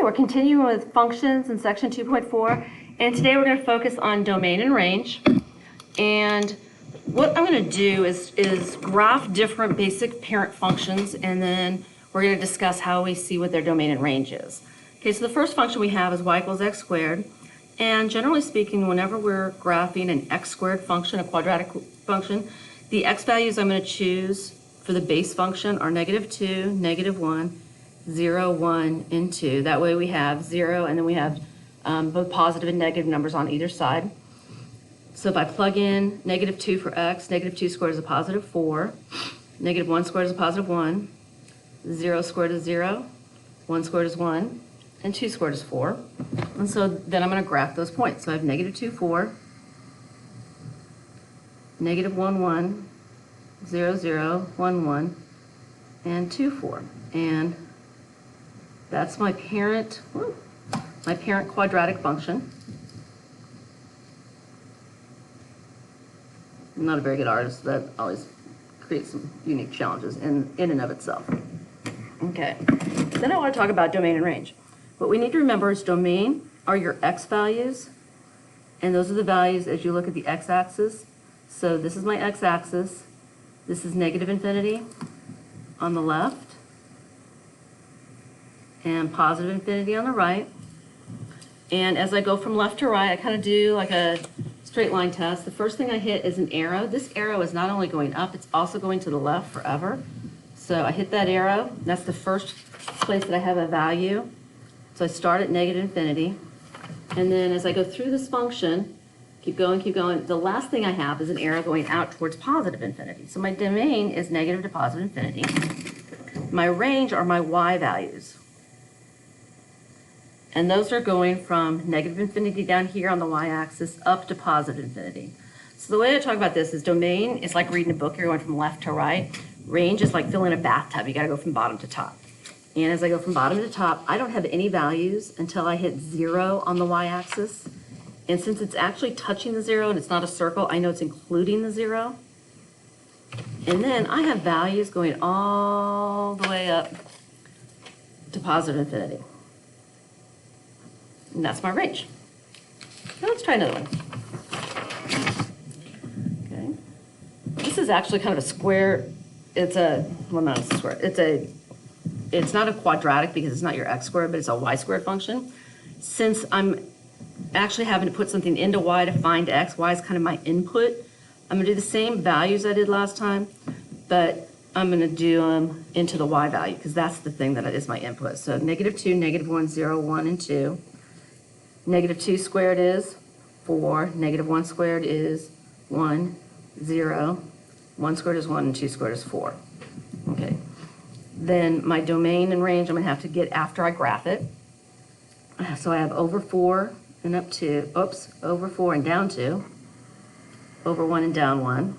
we're continuing with functions in section 2.4, and today we're going to focus on domain and range. And what I'm going to do is graph different basic parent functions, and then we're going to discuss how we see what their domain and range is. Okay, so the first function we have is y equals x squared, and generally speaking, whenever we're graphing an x squared function, a quadratic function, the x values I'm going to choose for the base function are -2, -1, 0, 1, and 2. That way we have 0, and then we have both positive and negative numbers on either side. So if I plug in -2 for x, -2 squared is a positive 4, -1 squared is a positive 1, 0 squared is 0, 1 squared is 1, and 2 squared is 4. And so then I'm going to graph those points. So I have -2, 4, -1, 1, 0, 0, 1, 1, and 2, 4. And that's my parent quadratic function. I'm not a very good artist. That always creates some unique challenges in and of itself. Okay, then I want to talk about domain and range. What we need to remember is domain are your x values, and those are the values as you look at the x-axis. So this is my x-axis. This is -infinity on the left, and positive infinity on the right. And as I go from left to right, I kind of do like a straight line test. The first thing I hit is an arrow. This arrow is not only going up, it's also going to the left forever. So I hit that arrow. That's the first place that I have a value. So I start at -infinity. And then as I go through this function, keep going, the last thing I have is an arrow going out towards positive infinity. So my domain is negative to positive infinity. My range are my y values. And those are going from -infinity down here on the y-axis up to positive infinity. So the way I talk about this is domain is like reading a book. You're going from left to right. Range is like filling a bathtub. You got to go from bottom to top. And as I go from bottom to top, I don't have any values until I hit 0 on the y-axis. And since it's actually touching the 0 and it's not a circle, I know it's including the 0. And then I have values going all the way up to positive infinity. And that's my range. Now let's try another one. Okay. This is actually kind of a square. It's a, well, not a square. It's not a quadratic because it's not your x squared, but it's a y squared function. Since I'm actually having to put something into y to find x, y is kind of my input. I'm going to do the same values I did last time, but I'm going to do them into the y value because that's the thing that is my input. So -2, -1, 0, 1, and 2. -2 squared is 4, -1 squared is 1, 0, 1 squared is 1, and 2 squared is 4. Okay. Then my domain and range I'm going to have to get after I graph it. So I have over 4 and up 2, over 4 and down 2, over 1 and down 1,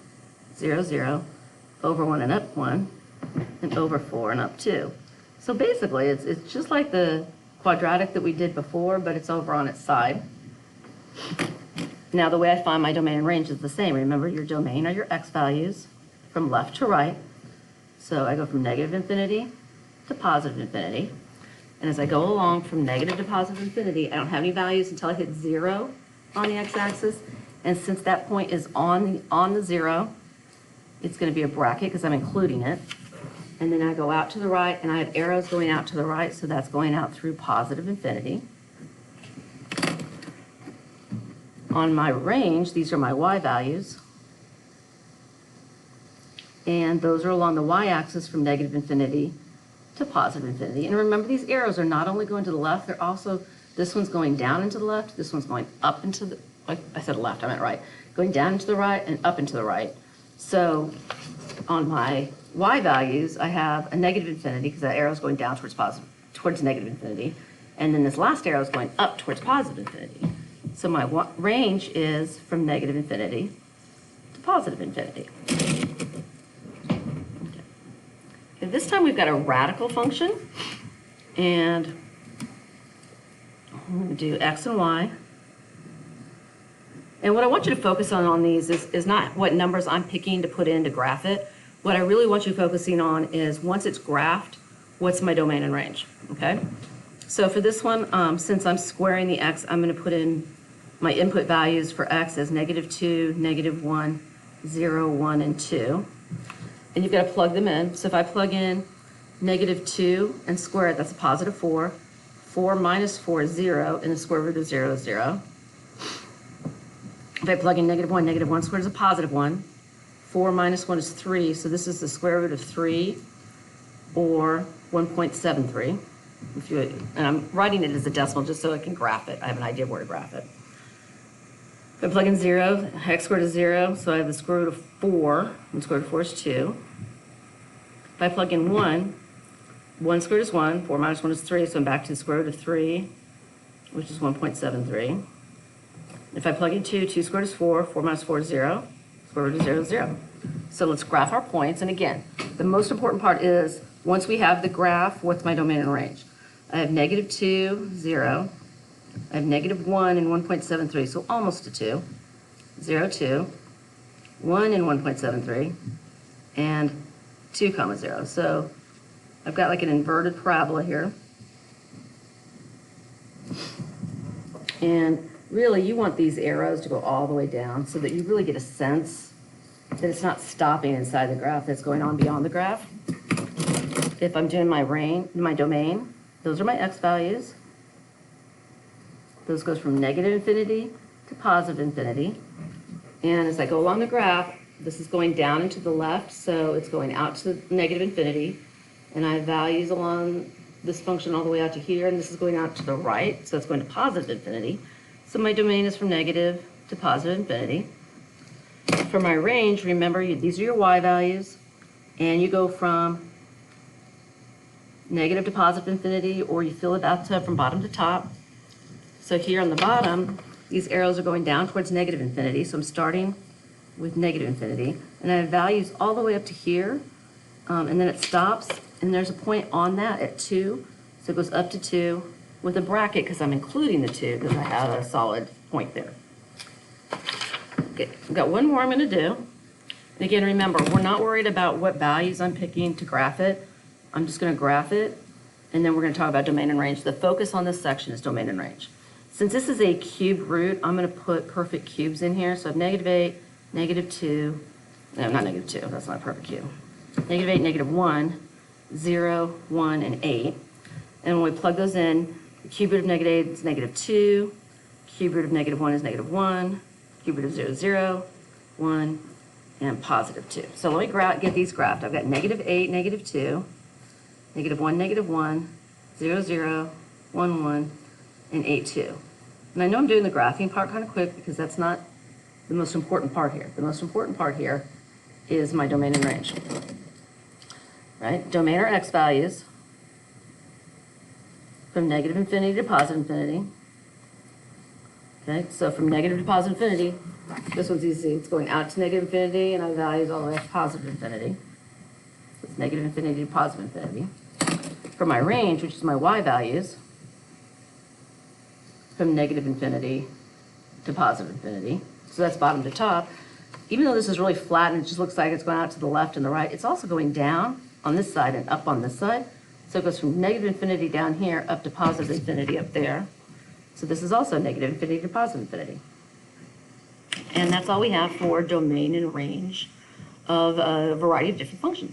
0, 0, over 1 and up 1, and over 4 and up 2. So basically it's just like the quadratic that we did before, but it's over on its side. Now the way I find my domain and range is the same. Remember, your domain are your x values from left to right. So I go from -infinity to positive infinity. And as I go along from negative to positive infinity, I don't have any values until I hit 0 on the x-axis. And since that point is on the 0, it's going to be a bracket because I'm including it. And then I go out to the right, and I have arrows going out to the right, so that's going out through positive infinity. On my range, these are my y values. And those are along the y-axis from -infinity to positive infinity. And remember, these arrows are not only going to the left, they're also, this one's going down into the left, this one's going up into the, like I said left, I meant right, going down into the right and up into the right. So on my y values, I have a -infinity because that arrow is going down towards negative infinity. And then this last arrow is going up towards positive infinity. So my range is from -infinity to positive infinity. Okay, this time we've got a radical function, and I'm going to do x and y. And what I want you to focus on these is not what numbers I'm picking to put in to graph it. What I really want you focusing on is once it's graphed, what's my domain and range, okay? So for this one, since I'm squaring the x, I'm going to put in my input values for x as -2, -1, 0, 1, and 2. And you've got to plug them in. So if I plug in -2 and square it, that's a +4. 4 minus 4 is 0, and the square root of 0 is 0. If I plug in -1, -1 squared is a +1. 4 minus 1 is 3, so this is the square root of 3, or 1.73. And I'm writing it as a decimal just so I can graph it. I have an idea of where to graph it. If I plug in 0, x squared is 0, so I have the square root of 4, and square root of 4 is 2. If I plug in 1 squared is 1, 4 minus 1 is 3, so I'm back to the square root of 3, which is 1.73. If I plug in 2 squared is 4, 4 minus 4 is 0, square root of 0 is 0. So let's graph our points, and again, the most important part is, once we have the graph, what's my domain and range? I have -2, 0. I have -1 and 1.73, so almost a 2. 0, 2. 1 and 1.73. And 2, 0. So I've got like an inverted parabola here. And really, you want these arrows to go all the way down so that you really get a sense that it's not stopping inside the graph, that's going on beyond the graph. If I'm doing my domain, those are my x values. Those goes from -infinity to +infinity. And as I go along the graph, this is going down and to the left, so it's going out to -infinity. And I have values along this function all the way out to here, and this is going out to the right, so it's going to +infinity. So my domain is from negative to +infinity. For my range, remember, these are your y values, and you go from negative to +infinity, or you fill the bathtub from bottom to top. So here on the bottom, these arrows are going down towards -infinity, so I'm starting with -infinity, and I have values all the way up to here, and then it stops, and there's a point on that at 2, so it goes up to 2 with a bracket because I'm including the 2 because I have a solid point there. Okay, I've got one more I'm going to do. And again, remember, we're not worried about what values I'm picking to graph it. I'm just going to graph it, and then we're going to talk about domain and range. The focus on this section is domain and range. Since this is a cube root, I'm going to put perfect cubes in here. So I have -8, -2, no, not -2, that's not a perfect cube. -8, -1, 0, 1, and 8. And when we plug those in, the cube root of -8 is -2, cube root of -1 is -1, cube root of 0 is 0, 1, and +2. So let me get these graphed. I've got -8, -2, -1, -1, 0, 0, 1, 1, and 8, 2. And I know I'm doing the graphing part kind of quick because that's not the most important part here. The most important part here is my domain and range. Right? Domain are x values from -infinity to +infinity. Okay, so from negative to +infinity, this one's easy. It's going out to -infinity, and I have values all the way up to +infinity. So it's -infinity to +infinity. For my range, which is my y values, from -infinity to +infinity. So that's bottom to top. Even though this is really flat and it just looks like it's going out to the left and the right, it's also going down on this side and up on this side. So it goes from -infinity down here up to +infinity up there. So this is also -infinity to +infinity. And that's all we have for domain and range of a variety of different functions.